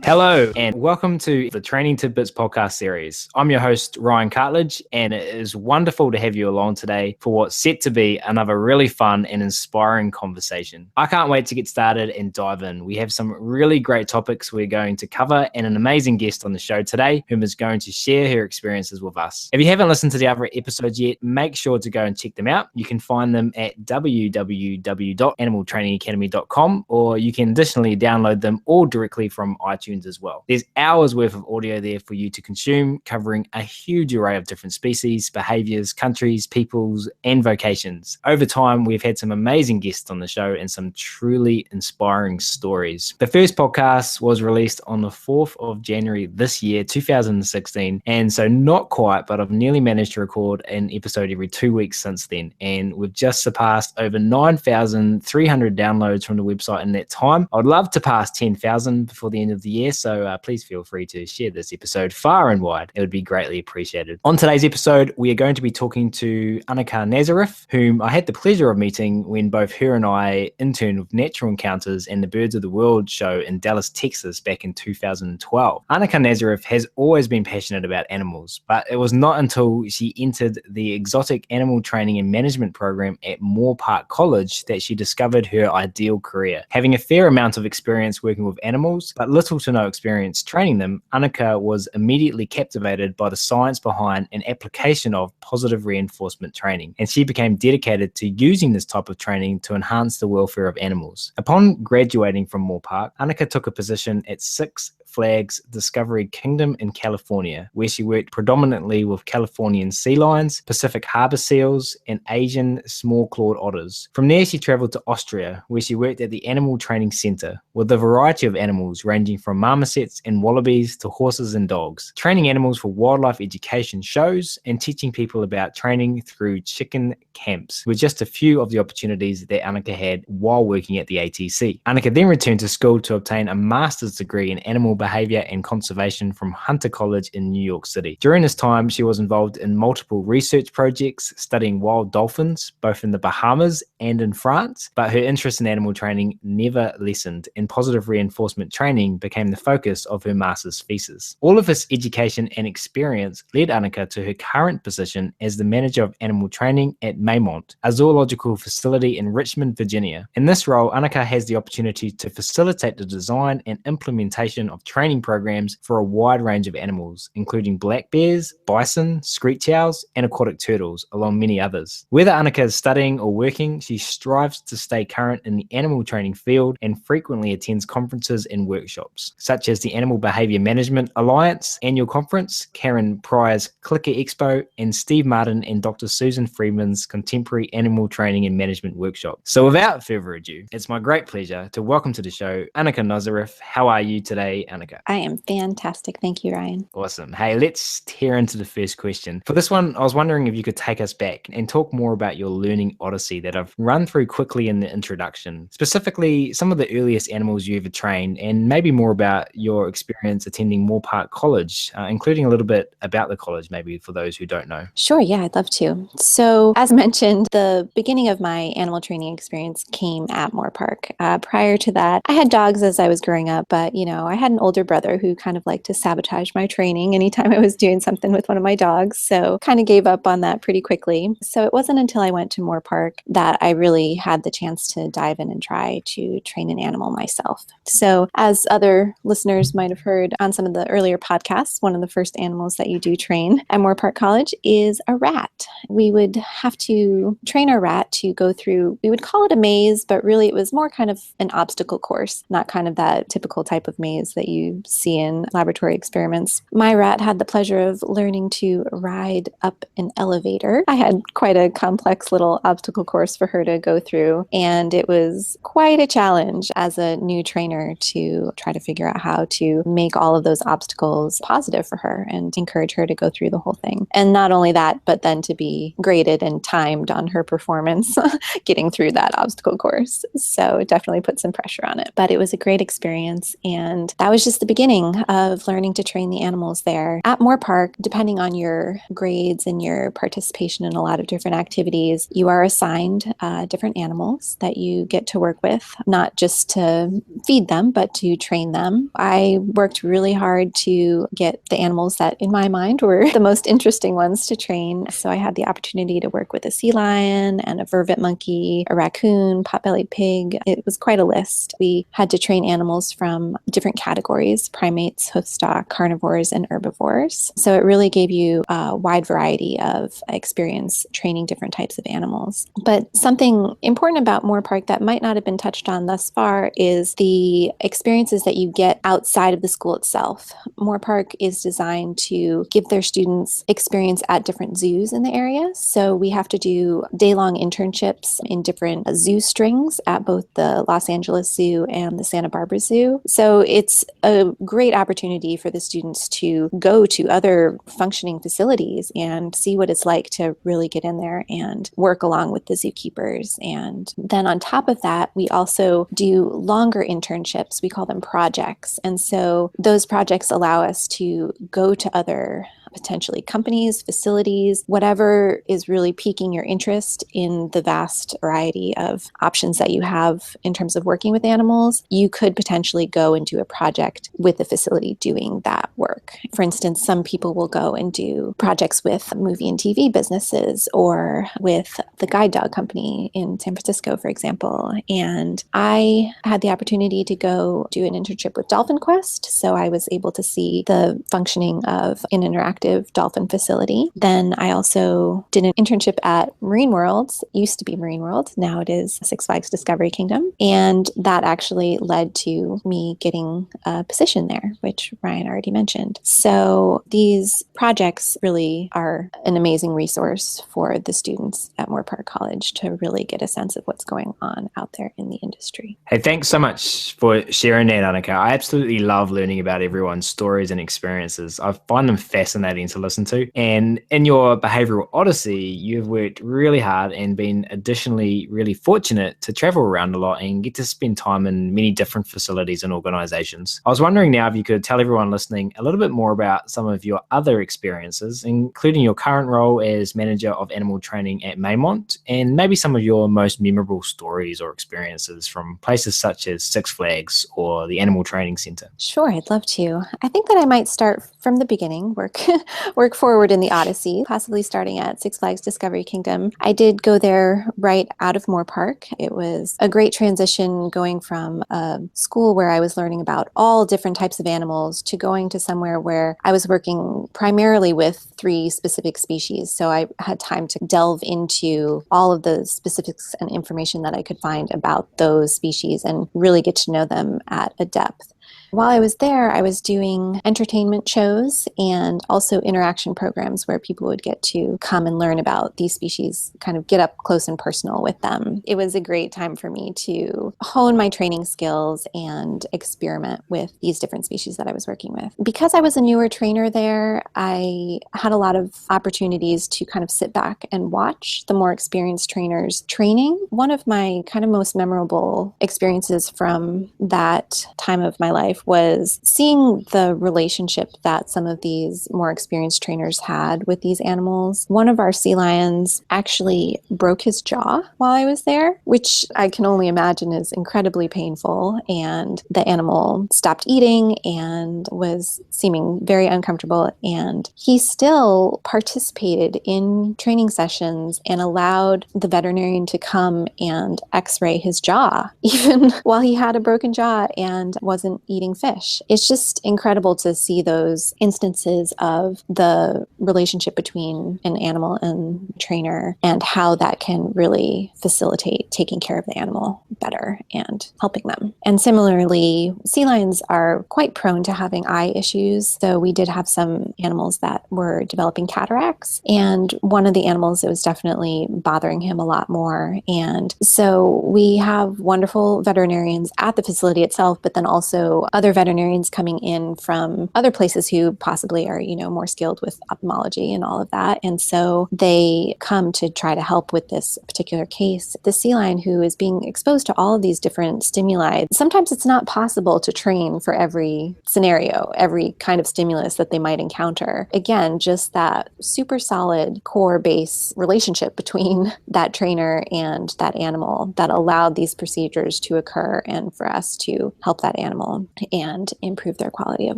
Hello, and welcome to the Training Tidbits podcast series. I'm your host, Ryan Cartledge, and it is wonderful to have you along today for what's set to be another really fun and inspiring conversation. I can't wait to get started and dive in. We have some really great topics we're going to cover and an amazing guest on the show today who is going to share her experiences with us. If you haven't listened to the other episodes yet, make sure to go and check them out. You can find them at www.animaltrainingacademy.com, or you can additionally download them all directly from iTunes as well. There's hours worth of audio there for you to consume, covering a huge array of different species, behaviors, countries, peoples, and vocations. Over time, we've had some amazing guests on the show and some truly inspiring stories. The first podcast was released on the 4th of January this year, 2016, and so not quite, but I've nearly managed to record an episode every 2 weeks since then, and we've just surpassed over 9,300 downloads from the website in that time. I'd love to pass 10,000 before the end of the year, so please feel free to share this episode far and wide. It would be greatly appreciated. On today's episode, we are going to be talking to Anaka Nazareth, whom I had the pleasure of meeting when both her and I interned with Natural Encounters and the Birds of the World show in Dallas, Texas back in 2012. Anaka Nazareth has always been passionate about animals, but it was not until she entered the Exotic Animal Training and Management program at Moore Park College that she discovered her ideal career. Having a fair amount of experience working with animals, but little to no experience training them, Anaka was immediately captivated by the science behind an application of positive reinforcement training, and she became dedicated to using this type of training to enhance the welfare of animals. Upon graduating from Moore Park, Anaka took a position at Six Flags Discovery Kingdom in California, where she worked predominantly with Californian sea lions, Pacific harbor seals, and Asian small-clawed otters. From there, she traveled to Austria, where she worked at the Animal Training Center with a variety of animals ranging from marmosets and wallabies to horses and dogs, training animals for wildlife education shows and teaching people about training through chicken camps were just a few of the opportunities that Anaka had while working at the ATC. Anaka then returned to school to obtain a master's degree in animal behavior and conservation from Hunter College in New York City. During this time, she was involved in multiple research projects studying wild dolphins, both in the Bahamas and in France, but her interest in animal training never lessened, and positive reinforcement training became the focus of her master's thesis. All of this education and experience led Anaka to her current position as the manager of animal training at Maymont, a zoological facility in Richmond, Virginia. In this role, Anaka has the opportunity to facilitate the design and implementation of training programs for a wide range of animals, including black bears, bison, screech owls, and aquatic turtles, along many others. Whether Anaka is studying or working, she strives to stay current in the animal training field and frequently attends conferences and workshops, such as the Animal Behavior Management Alliance Annual Conference, Karen Pryor's Clicker Expo, and Steve Martin and Dr. Susan Friedman's Contemporary Animal Training and Management Workshop. So without further ado, it's my great pleasure to welcome to the show Anaka Nazareth. How are you today, Anaka? I am fantastic. Thank you, Ryan. Awesome. Hey, let's tear into the first question. For this one, I was wondering if you could take us back and talk more about your learning odyssey that I've run through quickly in the introduction, specifically some of the earliest animals you ever trained, and maybe more about your experience attending Moore Park College, including a little bit about the college, maybe for those who don't know. Sure, yeah, I'd love to. So as mentioned, the beginning of my animal training experience came at Moore Park. Prior to that, I had dogs as I was growing up, but I had an older brother who kind of liked to sabotage my training anytime I was doing something with one of my dogs, so kind of gave up on that pretty quickly. So it wasn't until I went to Moore Park that I really had the chance to dive in and try to train an animal myself. So as other listeners might have heard on some of the earlier podcasts, one of the first animals that you do train at Moore Park College is a rat. We would have to train our rat to go through, we would call it a maze, but really it was more kind of an obstacle course, not kind of that typical type of maze that you see in laboratory experiments. My rat had the pleasure of learning to ride up an elevator. I had quite a complex little obstacle course for her to go through, and it was quite a challenge as a new trainer to try to figure out how to make all of those obstacles positive for her and encourage her to go through the whole thing. And not only that, but then to be graded and timed on her performance getting through that obstacle course. So it definitely put some pressure on it. But it was a great experience, and that was just the beginning of learning to train the animals there. At Moore Park, depending on your grades and your participation in a lot of different activities, you are assigned different animals that you get to work with, not just to feed them, but to train them. I worked really hard to get the animals that in my mind were the most interesting ones to train. So I had the opportunity to work with a sea lion and a vervet monkey, a raccoon, pot-bellied pig. It was quite a list. We had to train animals from different categories: primates, hoofstock, carnivores, and herbivores. So it really gave you a wide variety of experience training different types of animals. But something important about Moore Park that might not have been touched on thus far is the experiences that you get outside of the school itself. Moore Park is designed to give their students experience at different zoos in the area. So we have to do day-long internships in different zoo strings at both the Los Angeles Zoo and the Santa Barbara Zoo. So it's a great opportunity for the students to go to other functioning facilities and see what it's like to really get in there and work along with the zookeepers. And then on top of that, we also do longer internships. We call them projects. And so those projects allow us to go to other potentially companies, facilities, whatever is really piquing your interest in the vast variety of options that you have in terms of working with animals. You could potentially go and do a project with the facility doing that work. For instance, some people will go and do projects with movie and TV businesses or with the guide dog company in San Francisco, for example. And I had the opportunity to go do an internship with Dolphin Quest. So I was able to see the functioning of an interactive dolphin facility. Then I also did an internship at Marine Worlds. It used to be Marine World. Now it is Six Flags Discovery Kingdom. And that actually led to me getting a position there, which Ryan already mentioned. So these projects really are an amazing resource for the students at Moore Park College to really get a sense of what's going on out there in the industry. Hey, thanks so much for sharing that, Anaka. I absolutely love learning about everyone's stories and experiences. I find them fascinating to listen to. And in your behavioral odyssey, you've worked really hard and been additionally really fortunate to travel around a lot and get to spend time in many different facilities and organizations. I was wondering now if you could tell everyone listening a little bit more about some of your other experiences, including your current role as manager of animal training at Maymont, and maybe some of your most memorable stories or experiences from places such as Six Flags or the Animal Training Center. Sure, I'd love to. I think that I might start from the beginning, work forward in the Odyssey, possibly starting at Six Flags Discovery Kingdom. I did go there right out of Moore Park. It was a great transition going from a school where I was learning about all different types of animals to going to somewhere where I was working primarily with 3 specific species. So I had time to delve into all of the specifics and information that I could find about those species and really get to know them at a depth. While I was there, I was doing entertainment shows and also interaction programs where people would get to come and learn about these species, kind of get up close and personal with them. It was a great time for me to hone my training skills and experiment with these different species that I was working with. Because I was a newer trainer there, I had a lot of opportunities to kind of sit back and watch the more experienced trainers training. One of my kind of most memorable experiences from that time of my life was seeing the relationship that some of these more experienced trainers had with these animals. One of our sea lions actually broke his jaw while I was there, which I can only imagine is incredibly painful. And the animal stopped eating and was seeming very uncomfortable. And he still participated in training sessions and allowed the veterinarian to come and x-ray his jaw, even while he had a broken jaw and wasn't eating fish. It's just incredible to see those instances of the relationship between an animal and trainer and how that can really facilitate taking care of the animal better and helping them. And similarly, sea lions are quite prone to having eye issues. So we did have some animals that were developing cataracts, and one of the animals, it was definitely bothering him a lot more. And so we have wonderful veterinarians at the facility itself, but then also other veterinarians coming in from other places who possibly are, more skilled with ophthalmology and all of that. And so they come to try to help with this particular case. The sea lion who is being exposed to all of these different stimuli, sometimes it's not possible to train for every scenario, every kind of stimulus that they might encounter. Again, just that super solid core base relationship between that trainer and that animal that allowed these procedures to occur and for us to help that animal and improve their quality of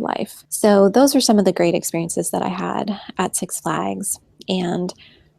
life. So those are some of the great experiences that I had at Six Flags. And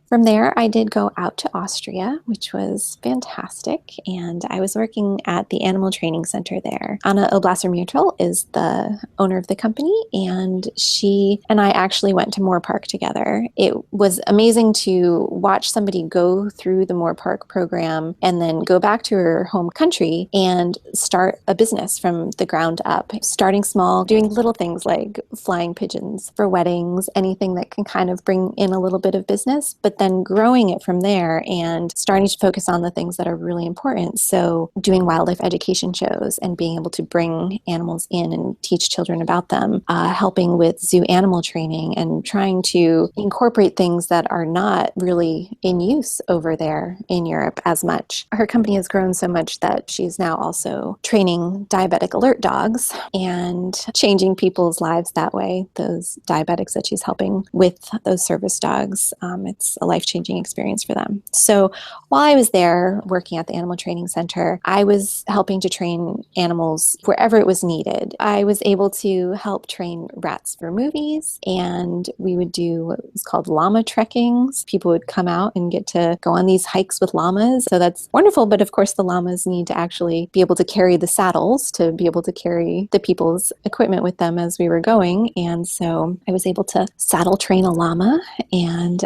from there, I did go out to Austria, which was fantastic, and I was working at the Animal Training Center there. Anna Oblasser-Mutual is the owner of the company, and she and I actually went to Moore Park together. It was amazing to watch somebody go through the Moore Park program and then go back to her home country and start a business from the ground up, starting small, doing little things like flying pigeons for weddings, anything that can kind of bring in a little bit of business, but then growing it from there and starting to focus on the things that are really important. So doing wildlife education shows and being able to bring animals in and teach children about them, helping with zoo animal training and trying to incorporate things that are not really in use over there in Europe as much. Her company has grown so much that she's now also training diabetic alert dogs and changing people's lives that way, those diabetics that she's helping with those service dogs. It's a life-changing experience for them. So while I was there working at the Animal Training Center, I was helping to train animals wherever it was needed. I was able to help train rats for movies, and we would do what was called llama trekkings. People would come out and get to go on these hikes with llamas. So that's wonderful, but of course the llamas need to actually be able to carry the saddles to be able to carry the people's equipment with them as we were going. And so I was able to saddle train a llama, and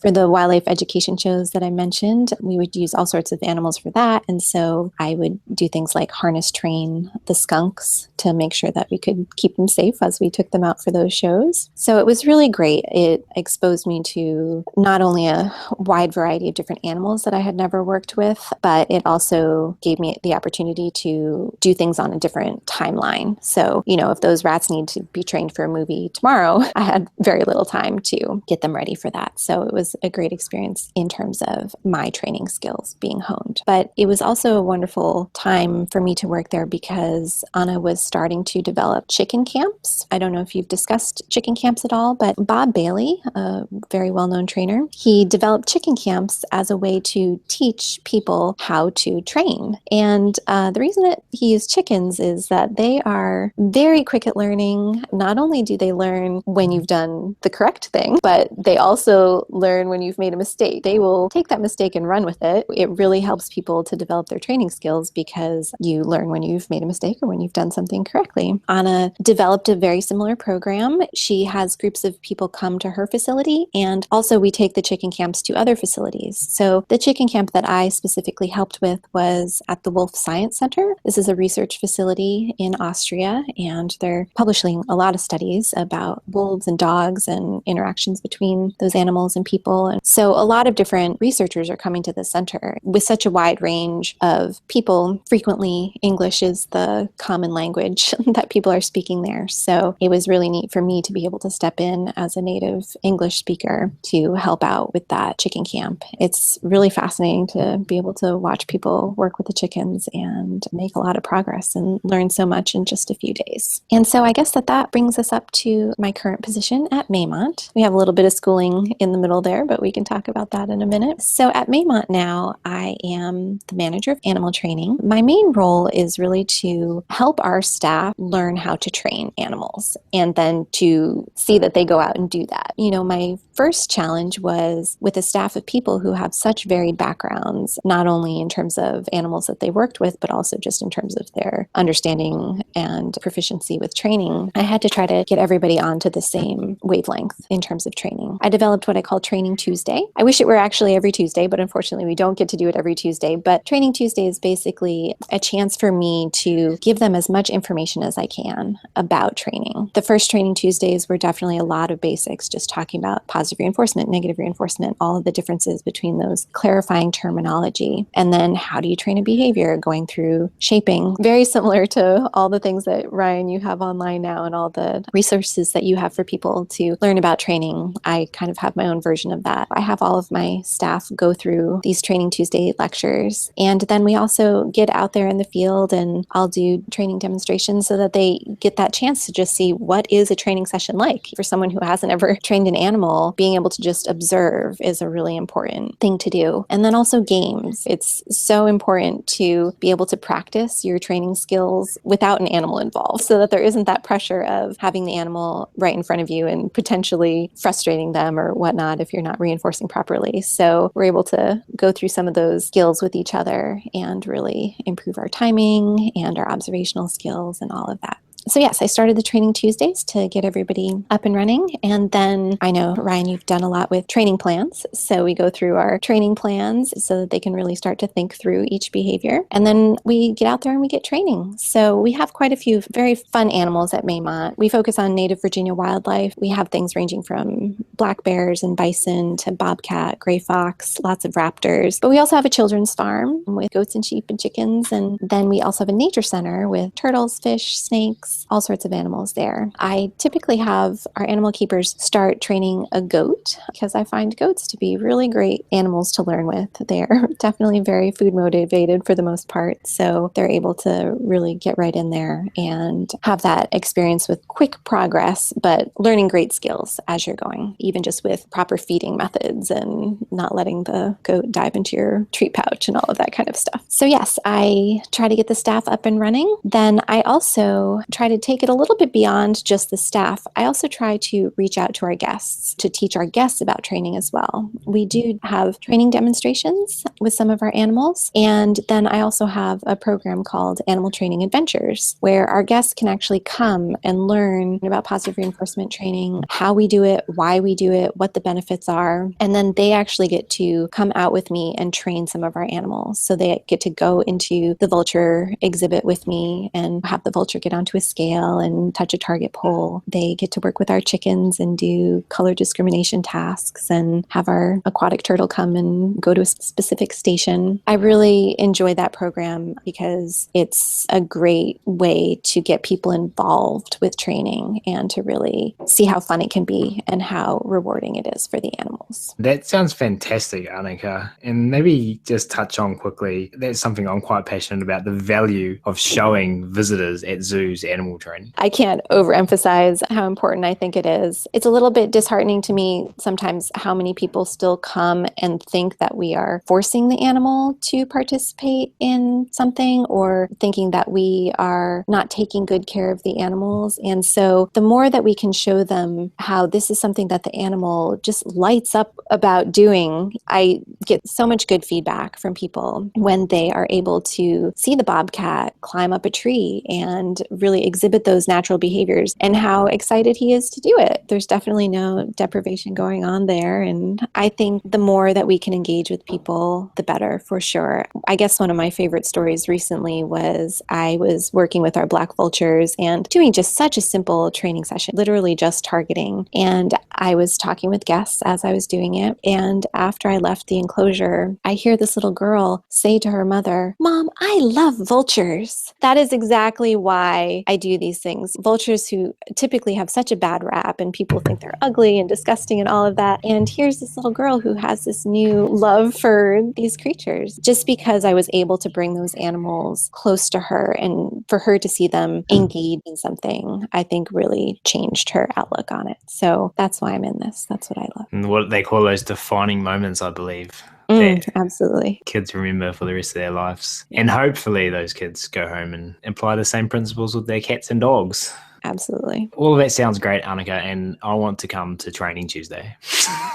for the wildlife education shows that I mentioned, we would use all sorts of animals for that. And so I would do things like harness train the skunks to make sure that we could keep them safe as we took them out for those shows. So it was really great. It exposed me to not only a wide variety of different animals that I had never worked with, but it also gave me the opportunity to do things on a different timeline. So, if those rats need to be trained for a movie tomorrow, I had very little time to get them ready for that. So it was a great experience in terms of my training skills being honed. But it was also a wonderful time for me to work there because Anna was starting to develop chicken camps. I don't know if you've discussed chicken camps at all, but Bob Bailey, a very well-known trainer, he developed chicken camps as a way to teach people how to train. And the reason that he used chickens is that they are very quick at learning. Not only do they learn when you've done the correct thing, but they also learn when you've made a mistake. They will take that mistake and run with it. It really helps people to develop their training skills because you learn when you've made a mistake or when you've done something correctly. Anna developed a very similar program. She has groups of people come to her facility, and also we take the chicken camps to other facilities. So the chicken camp that I specifically helped with was at the Wolf Science Center. This is a research facility in Austria, and they're publishing a lot of studies about wolves and dogs and interactions between those animals and people. And so a lot of different researchers are coming to the center with such a wide range of people. Frequently, English is the common language that people are speaking there. So it was really neat for me to be able to step in as a native English speaker to help out with that chicken camp. It's really fascinating to be able to watch people work with the chickens and make a lot of progress and learn so much in just a few days. And so I guess that brings us up to my current position at Maymont. We have a little bit of schooling in the middle there, but we can talk about that in a minute. So at Maymont now, I am the manager of animal training. My main role is really to help our staff learn how to train animals and then to see that they go out and do that. My first challenge was with a staff of people who have such varied backgrounds, not only in terms of animals that they worked with, but also just in terms of their understanding and proficiency with training. I had to try to get everybody onto the same wavelength in terms of training. I developed what I call called Training Tuesday. I wish it were actually every Tuesday, but unfortunately we don't get to do it every Tuesday. But Training Tuesday is basically a chance for me to give them as much information as I can about training. The first Training Tuesdays were definitely a lot of basics, just talking about positive reinforcement, negative reinforcement, all of the differences between those, clarifying terminology. And then how do you train a behavior, going through shaping, very similar to all the things that Ryan, you have online now and all the resources that you have for people to learn about training. I kind of have my own version of that. I have all of my staff go through these Training Tuesday lectures. And then we also get out there in the field and I'll do training demonstrations so that they get that chance to just see what is a training session like. For someone who hasn't ever trained an animal, being able to just observe is a really important thing to do. And then also games. It's so important to be able to practice your training skills without an animal involved so that there isn't that pressure of having the animal right in front of you and potentially frustrating them or whatnot if you're not reinforcing properly. So we're able to go through some of those skills with each other and really improve our timing and our observational skills and all of that. So yes, I started the Training Tuesdays to get everybody up and running. And then I know, Ryan, you've done a lot with training plans. So we go through our training plans so that they can really start to think through each behavior. And then we get out there and we get training. So we have quite a few very fun animals at Maymont. We focus on native Virginia wildlife. We have things ranging from black bears and bison to bobcat, gray fox, lots of raptors. But we also have a children's farm with goats and sheep and chickens. And then we also have a nature center with turtles, fish, snakes, all sorts of animals there. I typically have our animal keepers start training a goat because I find goats to be really great animals to learn with. They're definitely very food motivated for the most part. So they're able to really get right in there and have that experience with quick progress, but learning great skills as you're going, even just with proper feeding methods and not letting the goat dive into your treat pouch and all of that kind of stuff. So yes, I try to get the staff up and running. Then I also try to take it a little bit beyond just the staff. I also try to reach out to our guests to teach our guests about training as well. We do have training demonstrations with some of our animals. And then I also have a program called Animal Training Adventures, where our guests can actually come and learn about positive reinforcement training, how we do it, why we do it, what the benefits are. And then they actually get to come out with me and train some of our animals. So they get to go into the vulture exhibit with me and have the vulture get onto a scale and touch a target pole. They get to work with our chickens and do color discrimination tasks and have our aquatic turtle come and go to a specific station. I really enjoy that program because it's a great way to get people involved with training and to really see how fun it can be and how rewarding it is for the animals. That sounds fantastic, Anaka. And maybe just touch on quickly, that's something I'm quite passionate about, the value of showing visitors at zoos animal training. I can't overemphasize how important I think it is. It's a little bit disheartening to me sometimes how many people still come and think that we are forcing the animal to participate in something or thinking that we are not taking good care of the animals. And so the more that we can show them how this is something that the animal just lights up about doing, I get so much good feedback from people when they are able to see the bobcat climb up a tree and really exhibit those natural behaviors and how excited he is to do it. There's definitely no deprivation going on there. And I think the more that we can engage with people, the better for sure. I guess one of my favorite stories recently was I was working with our black vultures and doing just such a simple training session, literally just targeting. And I was talking with guests as I was doing it. And after I left the enclosure, I hear this little girl say to her mother, "Mom, I love vultures." That is exactly why I do these things. Vultures who typically have such a bad rap and people think they're ugly and disgusting and all of that. And here's this little girl who has this new love for these creatures just because I was able to bring those animals close to her and for her to see them engage in something, I think really changed her outlook on it. So that's why I'm in this. That's what I love. And what they call those defining moments, I believe. That absolutely. kids remember for the rest of their lives. And hopefully those kids go home and apply the same principles with their cats and dogs. Absolutely. All of that sounds great, Annika, and I want to come to training Tuesday.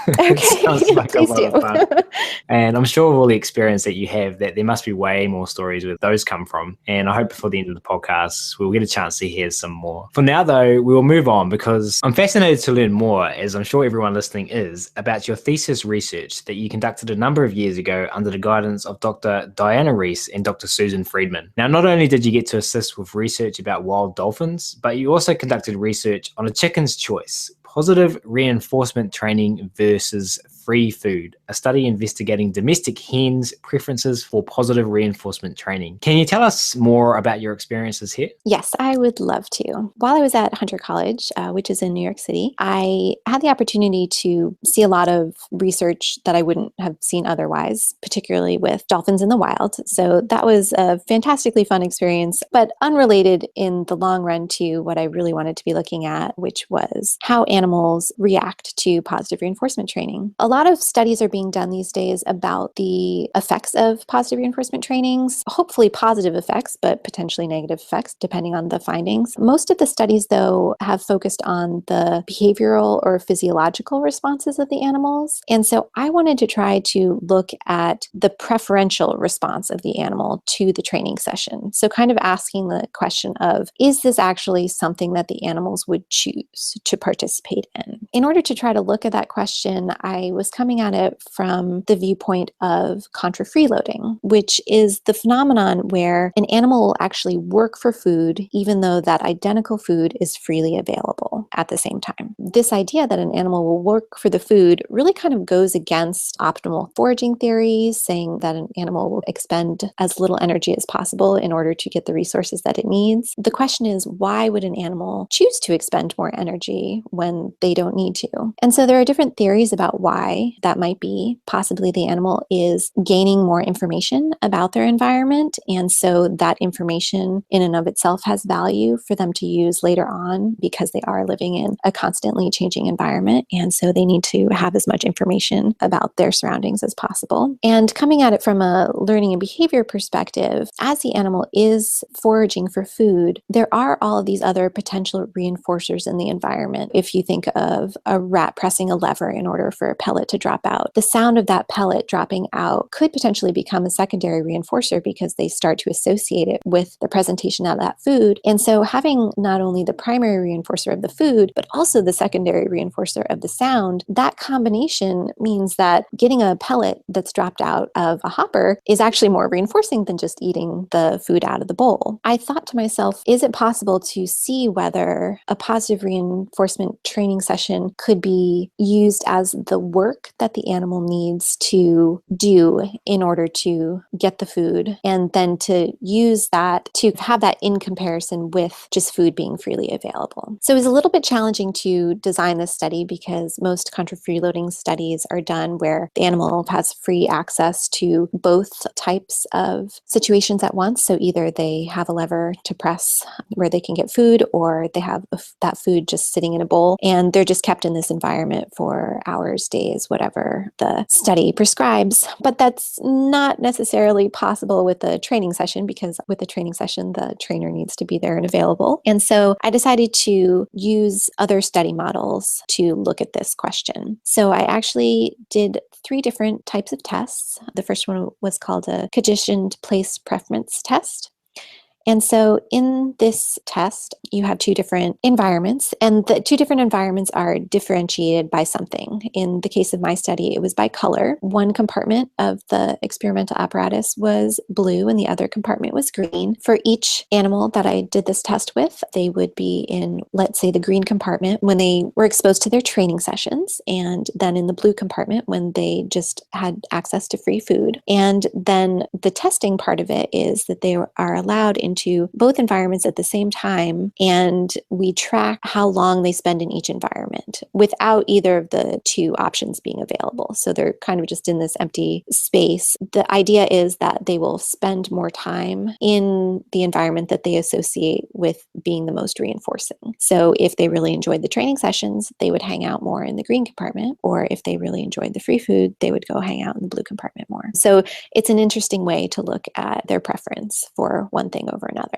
It sounds Okay, like a please lot do. of fun. And I'm sure with all the experience that you have, that there must be way more stories where those come from. And I hope before the end of the podcast, we'll get a chance to hear some more. For now, though, we will move on because I'm fascinated to learn more, as I'm sure everyone listening is, about your thesis research that you conducted a number of years ago under the guidance of Dr. Diana Reese and Dr. Susan Friedman. Now, not only did you get to assist with research about wild dolphins, but you also conducted research on a chicken's choice: positive reinforcement training versus free food, a study investigating domestic hens' preferences for positive reinforcement training. Can you tell us more about your experiences here? Yes, I would love to. While I was at Hunter College, which is in New York City, I had the opportunity to see a lot of research that I wouldn't have seen otherwise, particularly with dolphins in the wild. So that was a fantastically fun experience, but unrelated in the long run to what I really wanted to be looking at, which was how animals react to positive reinforcement training. A lot of studies are being done these days about the effects of positive reinforcement trainings, hopefully positive effects, but potentially negative effects, depending on the findings. Most of the studies, though, have focused on the behavioral or physiological responses of the animals. And so I wanted to try to look at the preferential response of the animal to the training session. So kind of asking the question of, is this actually something that the animals would choose to participate in? In order to try to look at that question, I was coming at it from the viewpoint of contra freeloading, which is the phenomenon where an animal will actually work for food even though that identical food is freely available at the same time. This idea that an animal will work for the food really kind of goes against optimal foraging theories, saying that an animal will expend as little energy as possible in order to get the resources that it needs. The question is, why would an animal choose to expend more energy when they don't need to? And so there are different theories about why that might be. Possibly the animal is gaining more information about their environment, and so that information in and of itself has value for them to use later on because they are living in a constantly changing environment, and so they need to have as much information about their surroundings as possible. And coming at it from a learning and behavior perspective, as the animal is foraging for food, there are all of these other potential reinforcers in the environment. If you think of a rat pressing a lever in order for a pellet to drop out, the sound of that pellet dropping out could potentially become a secondary reinforcer because they start to associate it with the presentation of that food. And so having not only the primary reinforcer of the food, but also the secondary reinforcer of the sound, that combination means that getting a pellet that's dropped out of a hopper is actually more reinforcing than just eating the food out of the bowl. I thought to myself, is it possible to see whether a positive reinforcement training session could be used as the work that the animal needs to do in order to get the food, and then to use that to have that in comparison with just food being freely available. So it was a little bit challenging to design this study because most contra freeloading studies are done where the animal has free access to both types of situations at once. So either they have a lever to press where they can get food, or they have that food just sitting in a bowl, and they're just kept in this environment for hours, days, whatever the study prescribes. But that's not necessarily possible with a training session, because with a training session, the trainer needs to be there and available. And so I decided to use other study models to look at this question. So I actually did 3 different types of tests. The first one was called a conditioned place preference test. And so in this test, you have 2 different environments, and the 2 different environments are differentiated by something. In the case of my study, it was by color. One compartment of the experimental apparatus was blue and the other compartment was green. For each animal that I did this test with, they would be in, let's say, the green compartment when they were exposed to their training sessions, and then in the blue compartment when they just had access to free food. And then the testing part of it is that they are allowed into both environments at the same time, and we track how long they spend in each environment without either of the 2 options being available. So they're kind of just in this empty space. The idea is that they will spend more time in the environment that they associate with being the most reinforcing. So if they really enjoyed the training sessions, they would hang out more in the green compartment, or if they really enjoyed the free food, they would go hang out in the blue compartment more. So it's an interesting way to look at their preference for one thing over another.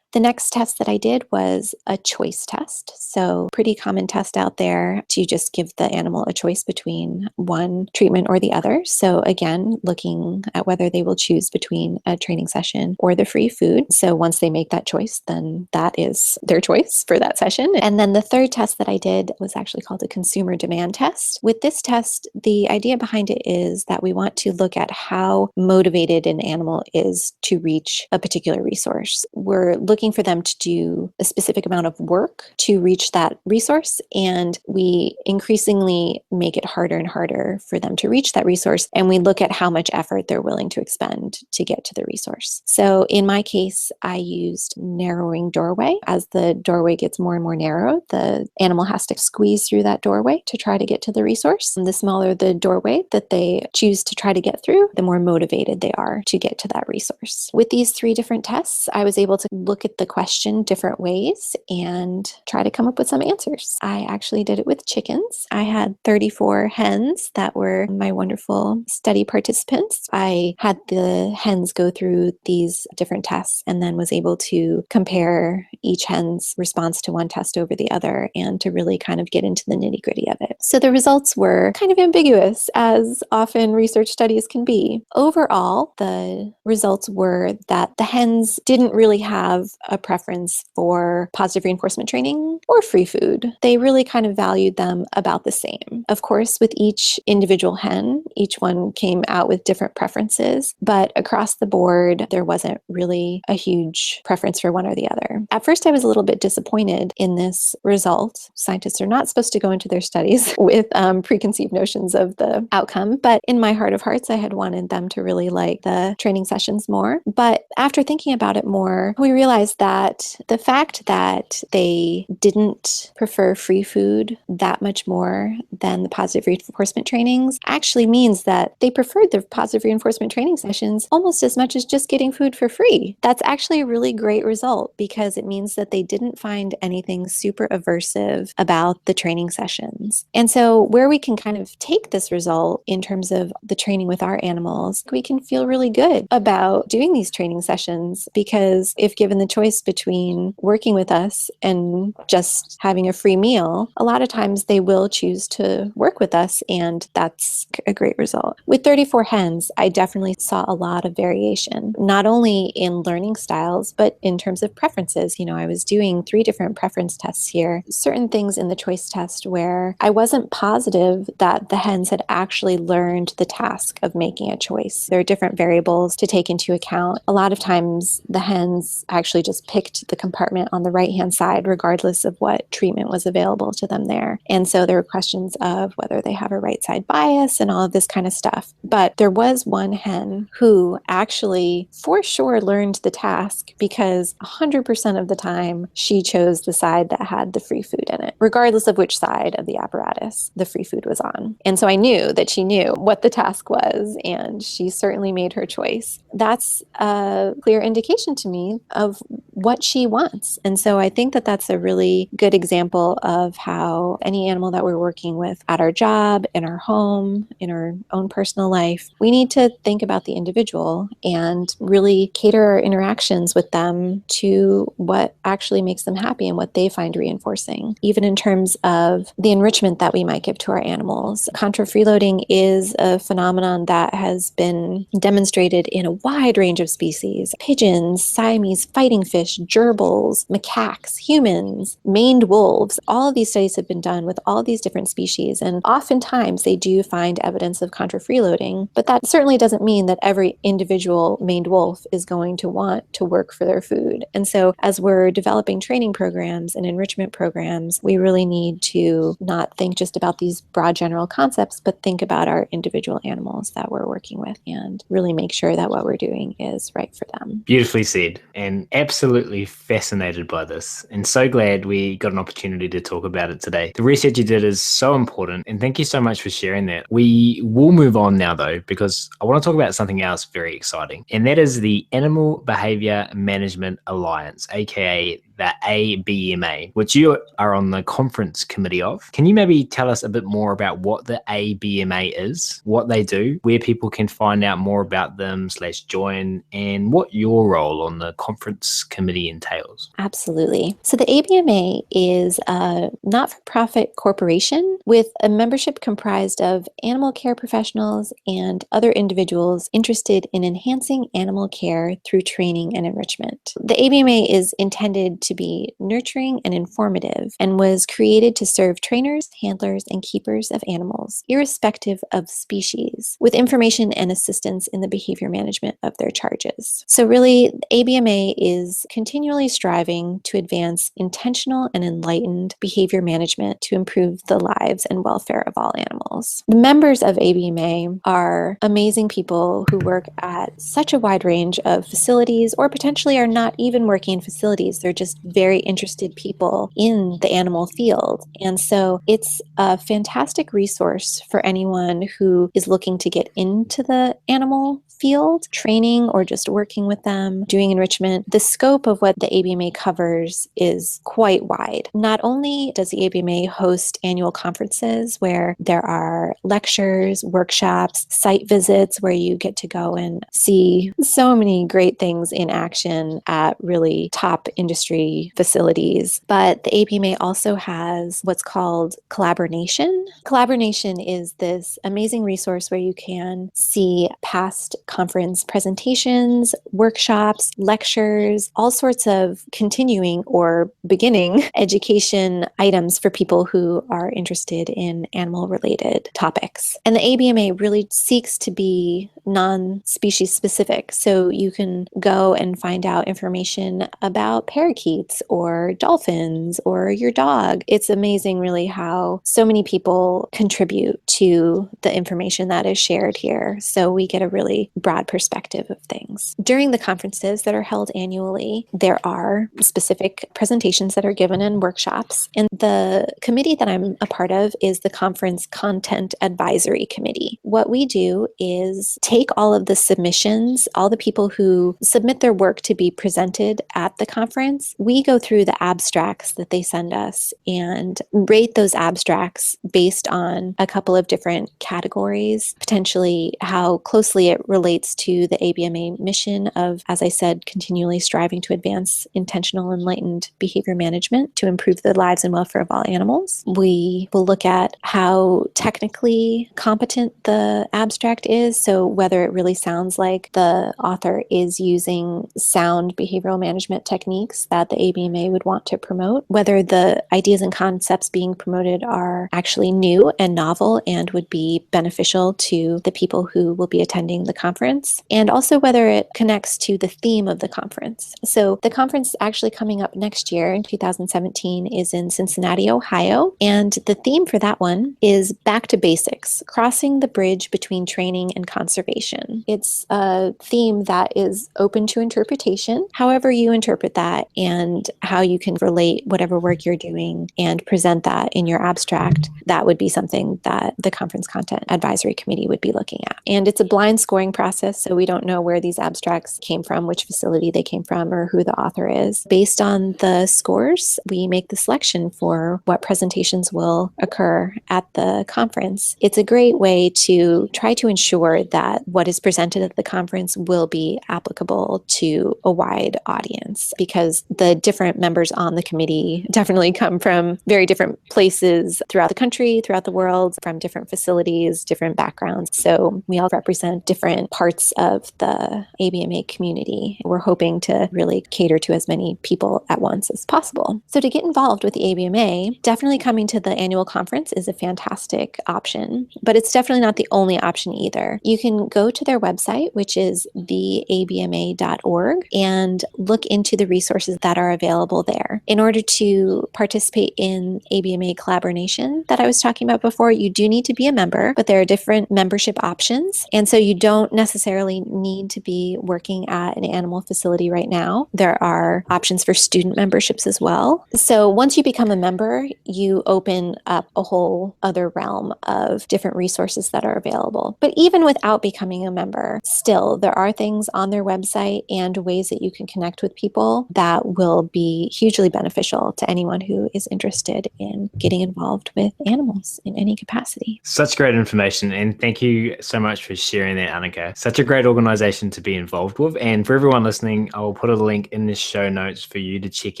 The next test that I did was a choice test. So pretty common test out there to just give the animal a choice between one treatment or the other. So again, looking at whether they will choose between a training session or the free food. So once they make that choice, then that is their choice for that session. And then the third test that I did was actually called a consumer demand test. With this test, the idea behind it is that we want to look at how motivated an animal is to reach a particular resource. We're looking for them to do a specific amount of work to reach that resource, and we increasingly make it harder and harder for them to reach that resource, and we look at how much effort they're willing to expend to get to the resource. So in my case, I used narrowing doorway. As the doorway gets more and more narrow, the animal has to squeeze through that doorway to try to get to the resource. And the smaller the doorway that they choose to try to get through, the more motivated they are to get to that resource. With these 3 different tests, I was able to look at the question different ways and try to come up with some answers. I actually did it with chickens. I had 34 hens that were my wonderful study participants. I had the hens go through these different tests and then was able to compare each hen's response to one test over the other and to really kind of get into the nitty-gritty of it. So the results were kind of ambiguous, as often research studies can be. Overall, the results were that the hens didn't really have a preference for positive reinforcement training or free food. They really kind of valued them about the same. Of course, with each individual hen, each one came out with different preferences, but across the board, there wasn't really a huge preference for one or the other. At first, I was a little bit disappointed in this result. Scientists are not supposed to go into their studies with preconceived notions of the outcome, but in my heart of hearts, I had wanted them to really like the training sessions more. But after thinking about it more, we realized that the fact that they didn't prefer free food that much more than the positive reinforcement trainings actually means that they preferred the positive reinforcement training sessions almost as much as just getting food for free. That's actually a really great result because it means that they didn't find anything super aversive about the training sessions. And so where we can kind of take this result in terms of the training with our animals, we can feel really good about doing these training sessions, because if given the choice between working with us and just having a free meal, a lot of times they will choose to work with us, and that's a great result. With 34 hens, I definitely saw a lot of variation, not only in learning styles, but in terms of preferences. I was doing 3 different preference tests here. Certain things in the choice test where I wasn't positive that the hens had actually learned the task of making a choice. There are different variables to take into account. A lot of times the hens actually just picked the compartment on the right-hand side, regardless of what treatment was available to them there. And so there were questions of whether they have a right side bias and all of this kind of stuff. But there was one hen who actually for sure learned the task, because 100% of the time she chose the side that had the free food in it, regardless of which side of the apparatus the free food was on. And so I knew that she knew what the task was, and she certainly made her choice. That's a clear indication to me of what she wants. And so I think that that's a really good example of how any animal that we're working with at our job, in our home, in our own personal life, we need to think about the individual and really cater our interactions with them to what actually makes them happy and what they find reinforcing. Even in terms of the enrichment that we might give to our animals. Contra freeloading is a phenomenon that has been demonstrated in a wide range of species. Pigeons, Siamese fighting fish, gerbils, macaques, humans, maned wolves. All of these studies have been done with all of these different species, and oftentimes they do find evidence of contra freeloading, but that certainly doesn't mean that every individual maned wolf is going to want to work for their food. And so as we're developing training programs and enrichment programs, we really need to not think just about these broad general concepts, but think about our individual animals that we're working with and really make sure that what we're doing is right for them. Beautifully said, and absolutely fascinated by this, and so glad we got an opportunity to talk about it today. The research you did is so important, and thank you so much for sharing that. We will move on now though, because I want to talk about something else very exciting, and that is the Animal Behavior Management Alliance, aka the ABMA, which you are on the conference committee of. Can you maybe tell us a bit more about what the ABMA is, what they do, where people can find out more about them / join, and what your role on the conference committee entails? Absolutely. So the ABMA is a not-for-profit corporation with a membership comprised of animal care professionals and other individuals interested in enhancing animal care through training and enrichment. The ABMA is intended to be nurturing and informative and was created to serve trainers, handlers, and keepers of animals, irrespective of species, with information and assistance in the behavior management of their charges. So really, the ABMA is continually striving to advance intentional and enlightened behavior management to improve the lives and welfare of all animals. The members of ABMA are amazing people who work at such a wide range of facilities, or potentially are not even working in facilities. They're just very interested people in the animal field. And so it's a fantastic resource for anyone who is looking to get into the animal field, training or just working with them, doing enrichment. The scope of what the ABMA covers is quite wide. Not only does the ABMA host annual conferences where there are lectures, workshops, site visits where you get to go and see so many great things in action at really top industry facilities, but the ABMA also has what's called Collaboration. Collaboration is this amazing resource where you can see past conference presentations, workshops, lectures, all sorts of continuing or beginning education items for people who are interested in animal-related topics. And the ABMA really seeks to be non-species specific, so you can go and find out information about parakeets or dolphins or your dog. It's amazing really how so many people contribute to the information that is shared here, so we get a really broad perspective of things. During the conferences that are held annually, there are specific presentations that are given in workshops, and the committee that I'm a part of is the Conference Content Advisory Committee. What we do is take all of the submissions, all the people who submit their work to be presented at the conference. We go through the abstracts that they send us and rate those abstracts based on a couple of different categories, potentially how closely it relates to the ABMA mission of, as I said, continually striving to advance intentional, enlightened behavior management to improve the lives and welfare of all animals. We will look at how technically competent the abstract is, so whether it really sounds like the author is using sound behavioral management techniques that the ABMA would want to promote, whether the ideas and concepts being promoted are actually new and novel and would be beneficial to the people who will be attending the conference, and also whether it connects to the theme of the conference. So the conference actually coming up next year in 2017 is in Cincinnati, Ohio, and the theme for that one is Back to Basics, Crossing the Bridge Between Training and Conservation. It's a theme that is open to interpretation, however you interpret that and how you can relate whatever work you're doing and present that in your abstract. That would be something that the Conference Content Advisory Committee would be looking at. And it's a blind scoring process, so we don't know where these abstracts came from, which facility they came from, or who the author is. Based on the scores, we make the selection for what presentations will occur at the conference. It's a great way to try to ensure that what is presented at the conference will be applicable to a wide audience, because the different members on the committee definitely come from very different places throughout the country, throughout the world, from different facilities, different backgrounds. So we all represent different parts of the ABMA community. We're hoping to really cater to as many people at once as possible. So to get involved with the ABMA, definitely coming to the annual conference is a fantastic option, but it's definitely not the only option either. You can go to their website, which is theabma.org, and look into the resources that are available there. In order to participate in ABMA collaboration that I was talking about before, you do need to be a member, but there are different membership options. And so you don't necessarily need to be working at an animal facility right now. There are options for student memberships as well. So once you become a member, you open up a whole other realm of different resources that are available. But even without becoming a member, still, there are things on their website and ways that you can connect with people that will will be hugely beneficial to anyone who is interested in getting involved with animals in any capacity. Such great information, and thank you so much for sharing that, Anaka. Such a great organization to be involved with. And for everyone listening, I will put a link in the show notes for you to check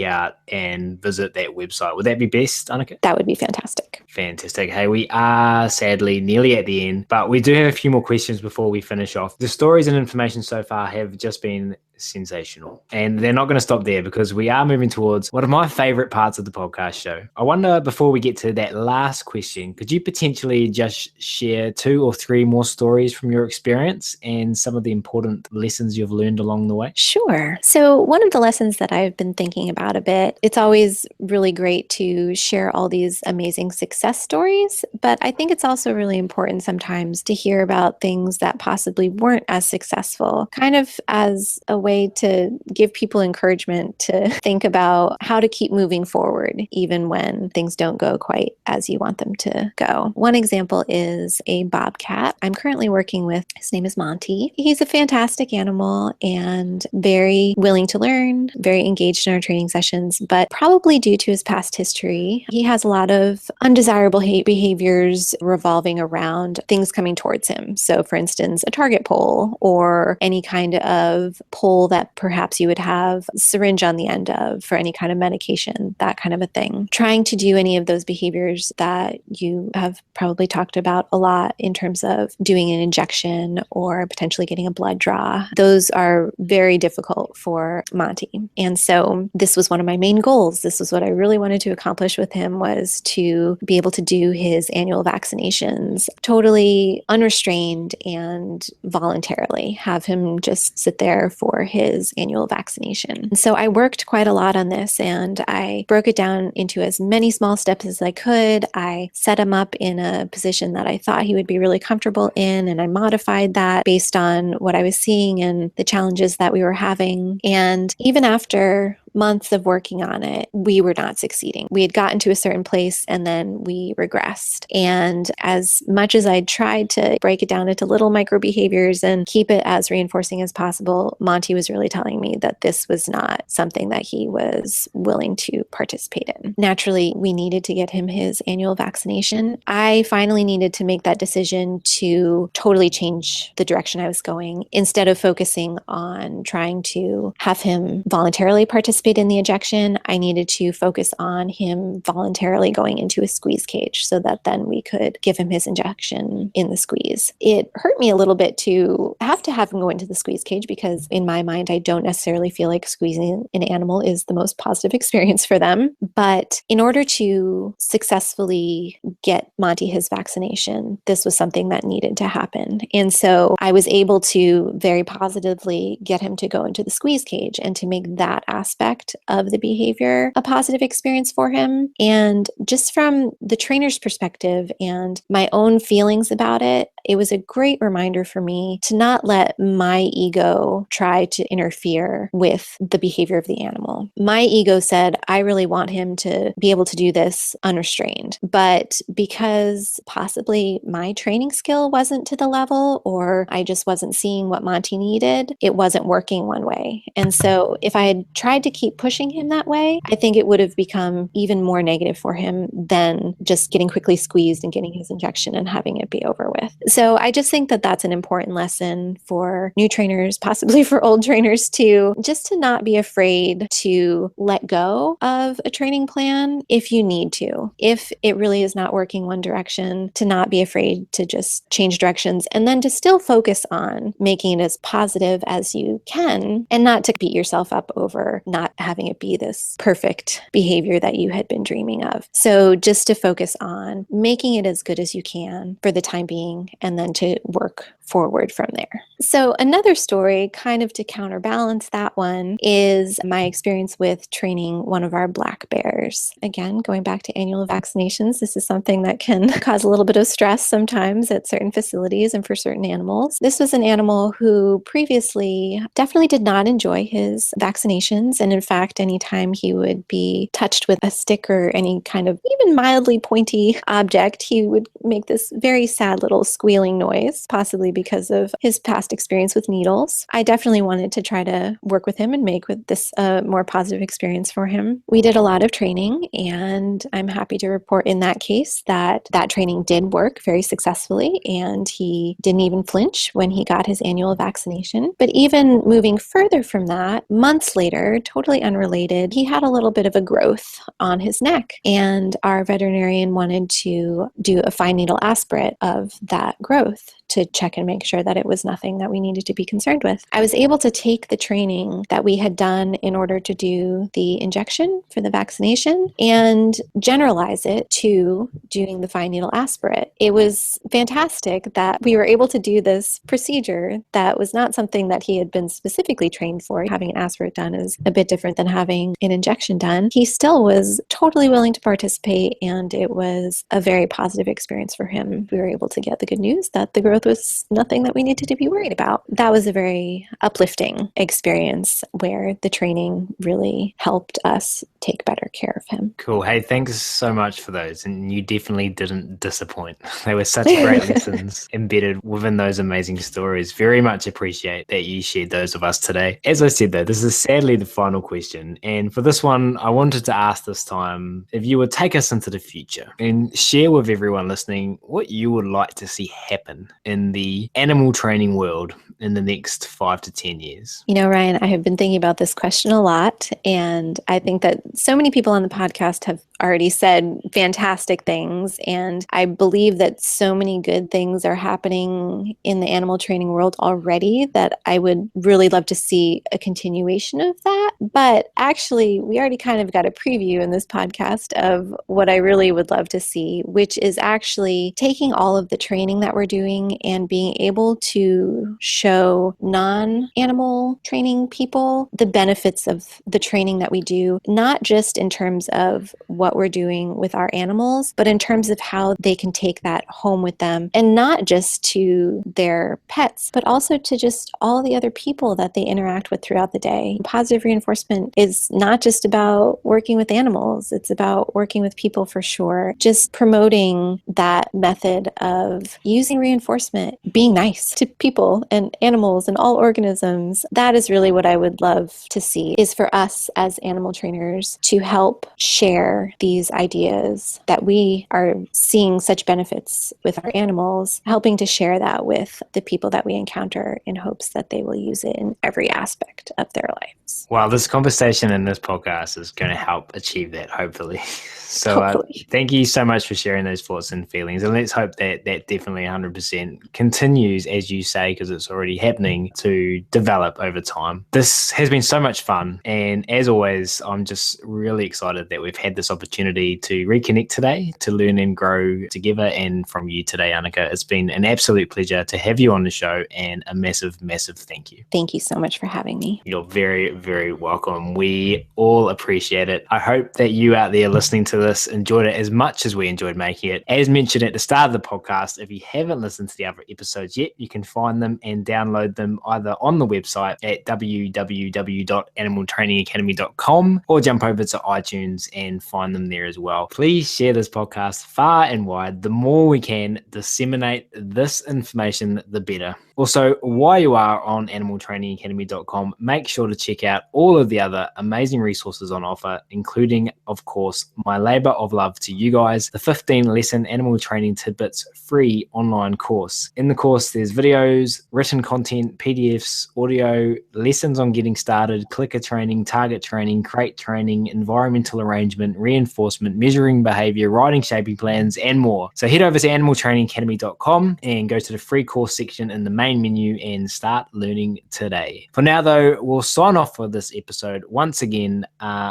out and visit that website. Would that be best, Anaka? That would be fantastic. Fantastic. Hey, we are sadly nearly at the end, but we do have a few more questions before we finish off. The stories and information so far have just been sensational, and they're not going to stop there because we are moving towards one of my favorite parts of the podcast show. I wonder, before we get to that last question, could you potentially just share 2 or 3 more stories from your experience and some of the important lessons you've learned along the way? Sure. So one of the lessons that I've been thinking about a bit, it's always really great to share all these amazing success stories, but I think it's also really important sometimes to hear about things that possibly weren't as successful, kind of as a way to give people encouragement to think about how to keep moving forward, even when things don't go quite as you want them to go. One example is a bobcat I'm currently working with. His name is Monty. He's a fantastic animal and very willing to learn, very engaged in our training sessions, but probably due to his past history, he has a lot of undesirable behaviors revolving around things coming towards him. So for instance, a target pole or any kind of pole that perhaps you would have a syringe on the end of for any kind of medication, that kind of a thing. Trying to do any of those behaviors that you have probably talked about a lot in terms of doing an injection or potentially getting a blood draw, those are very difficult for Monty. And so this was one of my main goals. This was what I really wanted to accomplish with him, was to be able to do his annual vaccinations totally unrestrained and voluntarily, have him just sit there for his annual vaccination. And so I worked quite a lot on this, and I broke it down into as many small steps as I could. I set him up in a position that I thought he would be really comfortable in, and I modified that based on what I was seeing and the challenges that we were having. And even after months of working on it, we were not succeeding. We had gotten to a certain place and then we regressed. And as much as I tried to break it down into little micro behaviors and keep it as reinforcing as possible, Monty was really telling me that this was not something that he was willing to participate in. Naturally, we needed to get him his annual vaccination. I finally needed to make that decision to totally change the direction I was going. Instead of focusing on trying to have him voluntarily participate in the injection, I needed to focus on him voluntarily going into a squeeze cage so that then we could give him his injection in the squeeze. It hurt me a little bit to have him go into the squeeze cage because in my mind, I don't necessarily feel like squeezing an animal is the most positive experience for them. But in order to successfully get Monty his vaccination, this was something that needed to happen. And so I was able to very positively get him to go into the squeeze cage and to make that aspect of the behavior a positive experience for him. And just from the trainer's perspective and my own feelings about it, it was a great reminder for me to not let my ego try to interfere with the behavior of the animal. My ego said, I really want him to be able to do this unrestrained. But because possibly my training skill wasn't to the level, or I just wasn't seeing what Monty needed, it wasn't working one way. And so if I had tried to keep pushing him that way, I think it would have become even more negative for him than just getting quickly squeezed and getting his injection and having it be over with. So I just think that that's an important lesson for new trainers, possibly for old trainers too, just to not be afraid to let go of a training plan if you need to. If it really is not working one direction, to not be afraid to just change directions and then to still focus on making it as positive as you can and not to beat yourself up over not having it be this perfect behavior that you had been dreaming of. So just to focus on making it as good as you can for the time being and then to work forward from there. So another story, kind of to counterbalance that one, is my experience with training one of our black bears. Again, going back to annual vaccinations, this is something that can cause a little bit of stress sometimes at certain facilities and for certain animals. This was an animal who previously definitely did not enjoy his vaccinations. And in fact, anytime he would be touched with a stick or any kind of even mildly pointy object, he would make this very sad little squeal squealing noise, possibly because of his past experience with needles. I definitely wanted to try to work with him and make this a more positive experience for him. We did a lot of training, and I'm happy to report in that case that training did work very successfully, and he didn't even flinch when he got his annual vaccination. But even moving further from that, months later, totally unrelated, he had a little bit of a growth on his neck, and our veterinarian wanted to do a fine needle aspirate of that growth to check and make sure that it was nothing that we needed to be concerned with. I was able to take the training that we had done in order to do the injection for the vaccination and generalize it to doing the fine needle aspirate. It was fantastic that we were able to do this procedure that was not something that he had been specifically trained for. Having an aspirate done is a bit different than having an injection done. He still was totally willing to participate, and it was a very positive experience for him. We were able to get the good news that the growth was nothing that we needed to be worried about. That was a very uplifting experience where the training really helped us take better care of him. Cool. Hey, thanks so much for those. And you definitely didn't disappoint. They were such great lessons embedded within those amazing stories. Very much appreciate that you shared those with us today. As I said, though, this is sadly the final question. And for this one, I wanted to ask this time if you would take us into the future and share with everyone listening what you would like to see happen in the animal training world in the next 5 to 10 years. You know, Ryan, I have been thinking about this question a lot, and I think that so many people on the podcast have already said fantastic things, and I believe that so many good things are happening in the animal training world already that I would really love to see a continuation of that. But actually, we already kind of got a preview in this podcast of what I really would love to see, which is actually taking all of the training that we're doing and being able to show non-animal training people the benefits of the training that we do, not just in terms of what we're doing with our animals, but in terms of how they can take that home with them, and not just to their pets, but also to just all the other people that they interact with throughout the day. Positive reinforcement is not just about working with animals, it's about working with people for sure. Just promoting that method of using reinforcement, being nice to people and animals and all organisms. That is really what I would love to see, is for us as animal trainers to help share these ideas that we are seeing such benefits with our animals, helping to share that with the people that we encounter in hopes that they will use it in every aspect of their lives. Well, this conversation in this podcast is going to help achieve that, hopefully. So thank you so much for sharing those thoughts and feelings. And let's hope that that definitely 100% continues, as you say, because it's already happening, to develop over time. This has been so much fun. And as always, I'm just really excited that we've had this opportunity to reconnect today, to learn and grow together. And from you today, Anaka, it's been an absolute pleasure to have you on the show, and a massive, massive thank you. Thank you so much for having me. You're very, very welcome. We all appreciate it. I hope that you out there listening to this enjoyed it as much as we enjoyed making it. As mentioned at the start of the podcast, if you haven't listened to the other episodes yet, you can find them and download them either on the website at www.animaltrainingacademy.com or jump over to iTunes and find them there as well. Please share this podcast far and wide. The more we can disseminate this information, the better. Also, while you are on animaltrainingacademy.com, make sure to check out all of the other amazing resources on offer, including, of course, my labor of love to you guys, the 15-lesson animal training tidbits free online course. In the course, there's videos, written content, PDFs, audio, lessons on getting started, clicker training, target training, crate training, environmental arrangement, reinforcement, measuring behavior, riding shaping plans, and more. So head over to animaltrainingacademy.com and go to the free course section in the main menu and start learning today. For now, though, we'll sign off for this episode. Once again,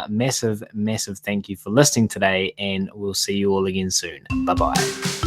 massive, massive thank you for listening today, and we'll see you all again soon. Bye-bye.